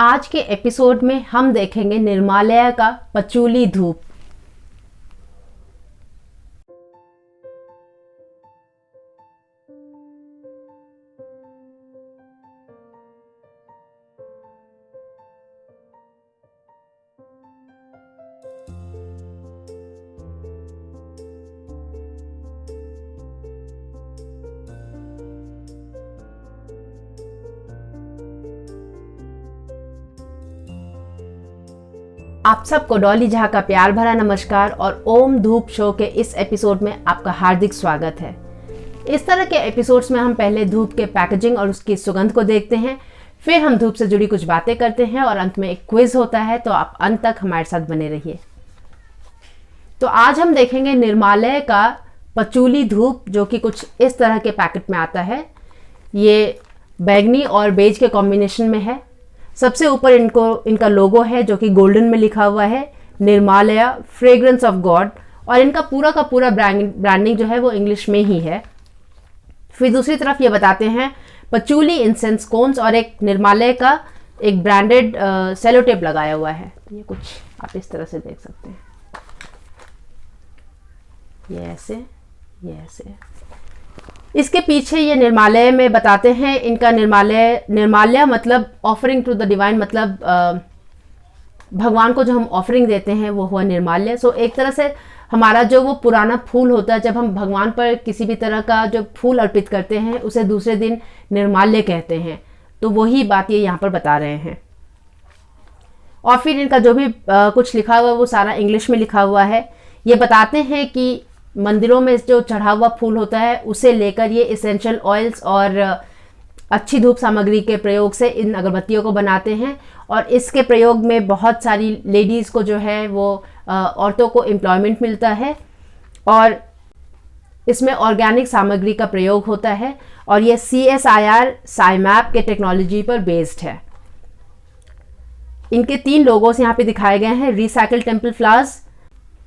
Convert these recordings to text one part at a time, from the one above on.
आज के एपिसोड में हम देखेंगे निर्मालय का पचूली धूप। आप सबको डॉली झा का प्यार भरा नमस्कार और ओम धूप शो के इस एपिसोड में आपका हार्दिक स्वागत है। इस तरह के एपिसोड्स में हम पहले धूप के पैकेजिंग और उसकी सुगंध को देखते हैं, फिर हम धूप से जुड़ी कुछ बातें करते हैं और अंत में एक क्विज होता है, तो आप अंत तक हमारे साथ बने रहिए। तो आज हम देखेंगे निर्मालय का पचूली धूप, जो कि कुछ इस तरह के पैकेट में आता है। ये बैंगनी और बेज के कॉम्बिनेशन में है। सबसे ऊपर इनका लोगो है जो कि गोल्डन में लिखा हुआ है, निर्मालय फ्रेग्रेंस ऑफ गॉड, और इनका पूरा का पूरा ब्रांडिंग जो है वो इंग्लिश में ही है। फिर दूसरी तरफ ये बताते हैं पचूली इंसेंस कोन्स और एक निर्मालय का एक ब्रांडेड सेलो टेप लगाया हुआ है। ये कुछ आप इस तरह से देख सकते हैं, ये ऐसे। इसके पीछे ये निर्मालय में बताते हैं, इनका निर्माल्य मतलब ऑफरिंग टू द डिवाइन, मतलब भगवान को जो हम ऑफरिंग देते हैं वो हुआ निर्माल्य। सो एक तरह से हमारा जो वो पुराना फूल होता है, जब हम भगवान पर किसी भी तरह का जो फूल अर्पित करते हैं उसे दूसरे दिन निर्माल्य कहते हैं। तो वही बात ये यहाँ पर बता रहे हैं। और फिर इनका जो भी कुछ लिखा हुआ है वो सारा इंग्लिश में लिखा हुआ है। ये बताते हैं कि मंदिरों में जो चढ़ा हुआ फूल होता है उसे लेकर ये इसेंशियल ऑयल्स और अच्छी धूप सामग्री के प्रयोग से इन अगरबत्तियों को बनाते हैं। और इसके प्रयोग में बहुत सारी लेडीज़ को जो है वो औरतों को एम्प्लॉयमेंट मिलता है, और इसमें ऑर्गेनिक सामग्री का प्रयोग होता है, और ये CSIR साइमैप के टेक्नोलॉजी पर बेस्ड है। इनके 3 लोगोस यहाँ पे दिखाए गए हैं। Recycle temple flowers,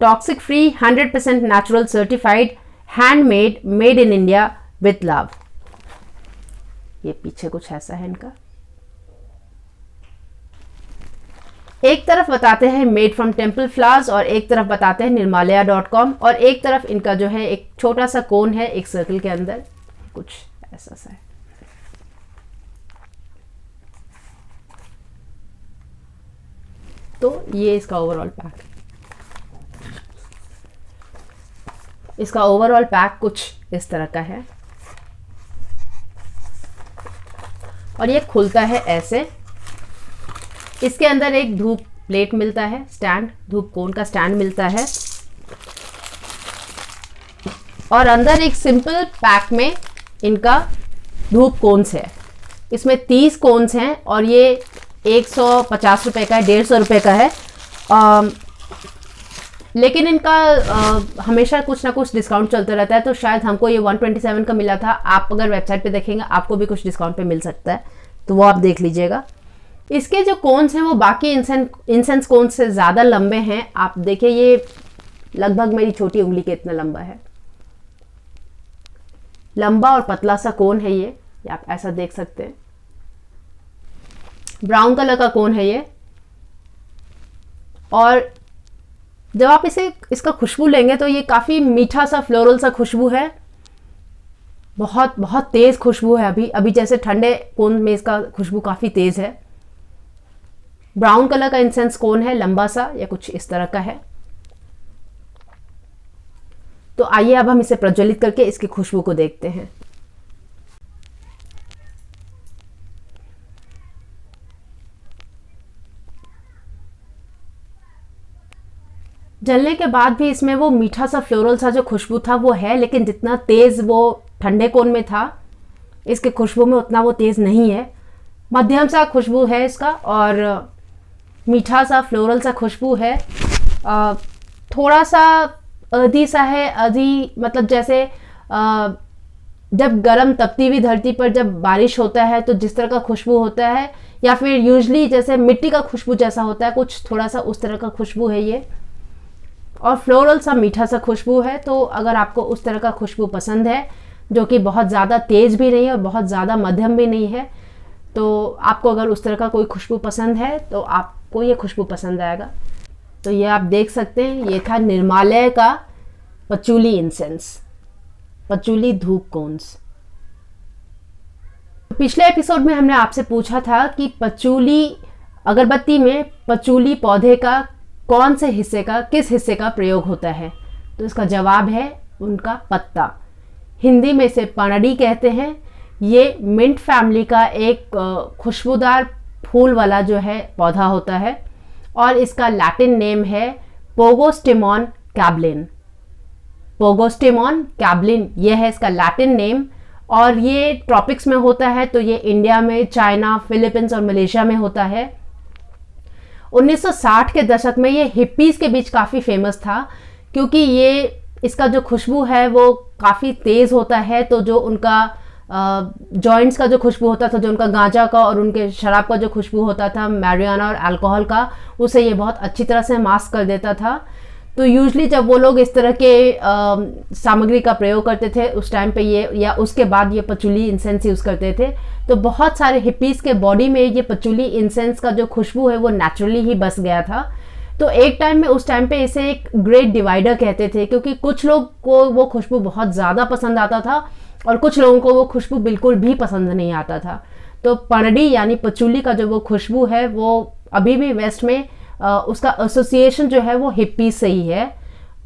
toxic free, 100% natural certified, handmade, made in India with love. ये पीछे कुछ ऐसा है इनका। एक तरफ बताते हैं मेड फ्रॉम टेम्पल फ्लावर्स और एक तरफ बताते हैं निर्मालया.com, और एक तरफ इनका जो है एक छोटा सा कोन है एक सर्कल के अंदर, कुछ ऐसा सा है। तो ये इसका ओवरऑल पैक है। इसका ओवरऑल पैक कुछ इस तरह का है, और ये खुलता है ऐसे। इसके अंदर एक धूप प्लेट मिलता है, स्टैंड, धूप कोन का स्टैंड मिलता है, और अंदर एक सिंपल पैक में इनका धूप कोन्स है। इसमें 30 कोन्स हैं और ये 150 रुपये का है, 150 रुपये का है। लेकिन इनका हमेशा कुछ ना कुछ डिस्काउंट चलता रहता है, तो शायद हमको ये 127 का मिला था। आप अगर वेबसाइट पे देखेंगे आपको भी कुछ डिस्काउंट पे मिल सकता है, तो वो आप देख लीजिएगा। इसके जो कोन्स हैं वो बाकी इंसेंस कोन्स से ज़्यादा लंबे हैं। आप देखिए, ये लगभग मेरी छोटी उंगली के इतना लंबा है, लंबा और पतला सा कोन है ये आप ऐसा देख सकते हैं। ब्राउन कलर का कोन है ये, और जब आप इसका खुशबू लेंगे तो ये काफ़ी मीठा सा फ्लोरल सा खुशबू है, बहुत बहुत तेज़ खुशबू है। अभी जैसे ठंडे कोन में इसका खुशबू काफ़ी तेज़ है। ब्राउन कलर का इंसेंस कोन है, लंबा सा, या कुछ इस तरह का है। तो आइए अब हम इसे प्रज्वलित करके इसकी खुशबू को देखते हैं। जलने के बाद भी इसमें वो मीठा सा फ्लोरल सा जो खुशबू था वो है, लेकिन जितना तेज़ वो ठंडे कोन में था इसके खुशबू में उतना वो तेज़ नहीं है। मध्यम सा खुशबू है इसका, और मीठा सा फ्लोरल सा खुशबू है। थोड़ा सा आधी सा है, आधी मतलब जैसे जब गरम तपती हुई धरती पर जब बारिश होता है तो जिस तरह का खुशबू होता है, या फिर यूजली जैसे मिट्टी का खुशबू जैसा होता है, कुछ थोड़ा सा उस तरह का खुशबू है ये। और फ्लोरल सा मीठा सा खुशबू है। तो अगर आपको उस तरह का खुशबू पसंद है, जो कि बहुत ज़्यादा तेज़ भी नहीं है और बहुत ज़्यादा मध्यम भी नहीं है, तो आपको अगर उस तरह का कोई खुशबू पसंद है तो आपको ये खुशबू पसंद आएगा। तो ये आप देख सकते हैं, ये था निर्मालय का पचूली इंसेंस, पचूली धूप कोन्स। पिछले एपिसोड में हमने आपसे पूछा था कि पचूली अगरबत्ती में पचूली पौधे का कौन से हिस्से का, किस हिस्से का प्रयोग होता है। तो इसका जवाब है उनका पत्ता। हिंदी में इसे पनड़ी कहते हैं। ये मिंट फैमिली का एक खुशबूदार फूल वाला जो है पौधा होता है और इसका लैटिन नेम है पोगोस्टेमॉन कैबलिन। पोगोस्टेमॉन कैबलिन ये है इसका लैटिन नेम और ये ट्रॉपिक्स में होता है। तो ये इंडिया में, चाइना, फिलीपींस और मलेशिया में होता है। 1960 के दशक में ये हिप्पीज के बीच काफ़ी फेमस था क्योंकि ये इसका जो खुशबू है वो काफ़ी तेज़ होता है। तो जो उनका जॉइंट्स का जो खुशबू होता था, जो उनका गांजा का और उनके शराब का जो खुशबू होता था, मैरिजुआना और अल्कोहल का, उसे ये बहुत अच्छी तरह से मास्क कर देता था। तो यूजली जब वो लोग इस तरह के सामग्री का प्रयोग करते थे उस टाइम पे ये, या उसके बाद ये पचूली इंसेंस यूज़ करते थे। तो बहुत सारे हिप्पीज के बॉडी में ये पचूली इंसेंस का जो खुशबू है वो नेचुरली ही बस गया था। तो एक टाइम में, उस टाइम पे इसे एक ग्रेट डिवाइडर कहते थे क्योंकि कुछ लोग को वो खुशबू बहुत ज़्यादा पसंद आता था और कुछ लोगों को वो खुशबू बिल्कुल भी पसंद नहीं आता था। तो पनड़ी यानी पचूली का जो वो खुशबू है वो अभी भी वेस्ट में उसका एसोसिएशन जो है वो हिप्पीज से ही है।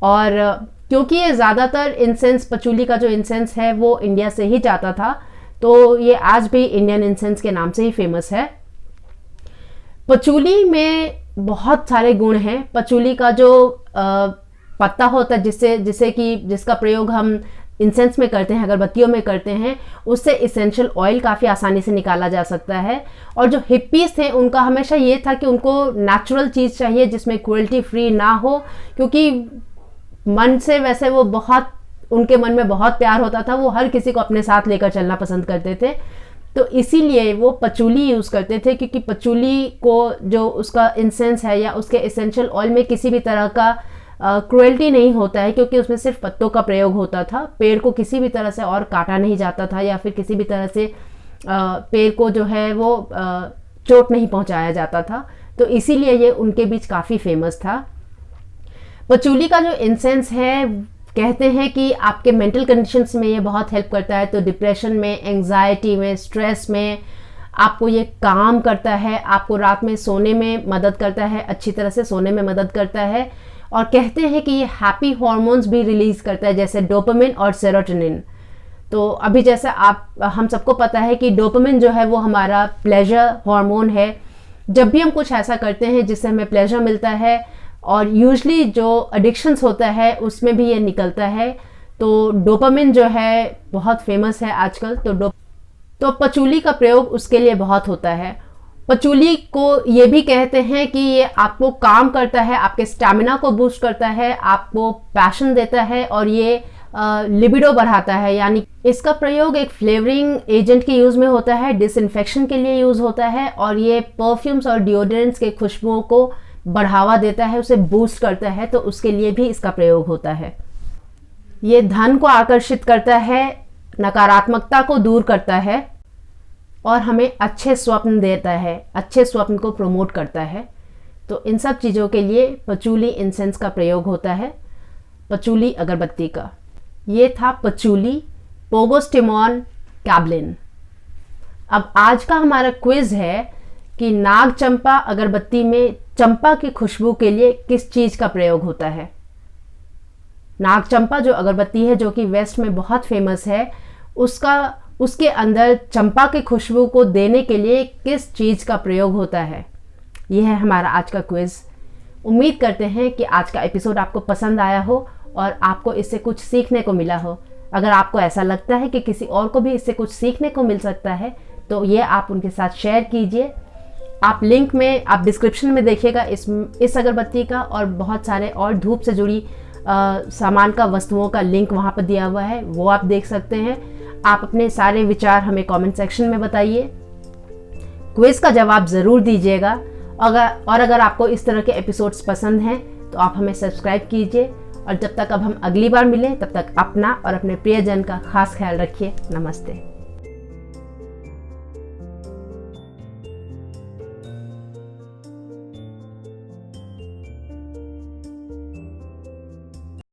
और क्योंकि ये ज़्यादातर इंसेंस, पचूली का जो इंसेंस है वो इंडिया से ही जाता था, तो ये आज भी इंडियन इंसेंस के नाम से ही फेमस है। पचूली में बहुत सारे गुण हैं। पचूली का जो पत्ता होता है जिसका प्रयोग हम इंसेंस में करते हैं, अगरबत्तियों में करते हैं, उससे इसेंशियल ऑयल काफ़ी आसानी से निकाला जा सकता है। और जो हिप्पीज थे उनका हमेशा ये था कि उनको नेचुरल चीज़ चाहिए जिसमें क्रुएल्टी फ्री ना हो, क्योंकि मन से वैसे वो बहुत, उनके मन में बहुत प्यार होता था, वो हर किसी को अपने साथ लेकर चलना पसंद करते थे। तो इसीलिए वो पचूली यूज़ करते थे क्योंकि पचूली को जो उसका इंसेंस है या उसके इसेंशियल ऑयल में किसी भी तरह का क्रुएल्टी नहीं होता है क्योंकि उसमें सिर्फ पत्तों का प्रयोग होता था। पेड़ को किसी भी तरह से और काटा नहीं जाता था या फिर किसी भी तरह से पेड़ को जो है वो चोट नहीं पहुंचाया जाता था। तो इसीलिए ये उनके बीच काफ़ी फेमस था। पचूली का जो इंसेंस है, कहते हैं कि आपके मेंटल कंडीशंस में ये बहुत हेल्प करता है। तो डिप्रेशन में, एंग्जाइटी में, स्ट्रेस में आपको ये काम करता है, आपको रात में सोने में मदद करता है, अच्छी तरह से सोने में मदद करता है। और कहते हैं कि ये हैप्पी हॉर्मोन्स भी रिलीज करता है जैसे डोपामिन और सेरोटोनिन। तो अभी जैसे हम सबको पता है कि डोपामिन जो है वो हमारा प्लेजर हार्मोन है। जब भी हम कुछ ऐसा करते हैं जिससे हमें प्लेजर मिलता है, और यूजली जो एडिक्शंस होता है उसमें भी ये निकलता है। तो डोपामिन जो है बहुत फेमस है आजकल। तो पचूली का प्रयोग उसके लिए बहुत होता है। पचूली को ये भी कहते हैं कि ये आपको काम करता है, आपके स्टैमिना को बूस्ट करता है, आपको पैशन देता है और ये लिबिडो बढ़ाता है। यानी इसका प्रयोग एक फ्लेवरिंग एजेंट के यूज़ में होता है, डिसइंफेक्शन के लिए यूज़ होता है और ये परफ्यूम्स और डिओड्रेंट्स के खुशबुओं को बढ़ावा देता है, उसे बूस्ट करता है। तो उसके लिए भी इसका प्रयोग होता है। ये धन को आकर्षित करता है, नकारात्मकता को दूर करता है और हमें अच्छे स्वप्न देता है, अच्छे स्वप्न को प्रमोट करता है। तो इन सब चीज़ों के लिए पचूली इंसेंस का प्रयोग होता है, पचूली अगरबत्ती का। ये था पचूली पोगोस्टेमॉन कैबलिन। अब आज का हमारा क्विज है कि नाग चंपा अगरबत्ती में चंपा की खुशबू के लिए किस चीज़ का प्रयोग होता है। नाग चंपा जो अगरबत्ती है जो कि वेस्ट में बहुत फेमस है, उसके अंदर चंपा की खुशबू को देने के लिए किस चीज़ का प्रयोग होता है। यह है हमारा आज का क्विज। उम्मीद करते हैं कि आज का एपिसोड आपको पसंद आया हो और आपको इससे कुछ सीखने को मिला हो। अगर आपको ऐसा लगता है कि किसी और को भी इससे कुछ सीखने को मिल सकता है तो ये आप उनके साथ शेयर कीजिए। आप लिंक में, आप डिस्क्रिप्शन में देखिएगा इस अगरबत्ती का और बहुत सारे और धूप से जुड़ी सामान का, वस्तुओं का लिंक वहाँ पर दिया हुआ है, वो आप देख सकते हैं। आप अपने सारे विचार हमें कमेंट सेक्शन में बताइए। क्विज का जवाब ज़रूर दीजिएगा। अगर आपको इस तरह के एपिसोड्स पसंद हैं तो आप हमें सब्सक्राइब कीजिए। और जब तक अब हम अगली बार मिलें तब तक अपना और अपने प्रियजन का खास ख्याल रखिए। नमस्ते।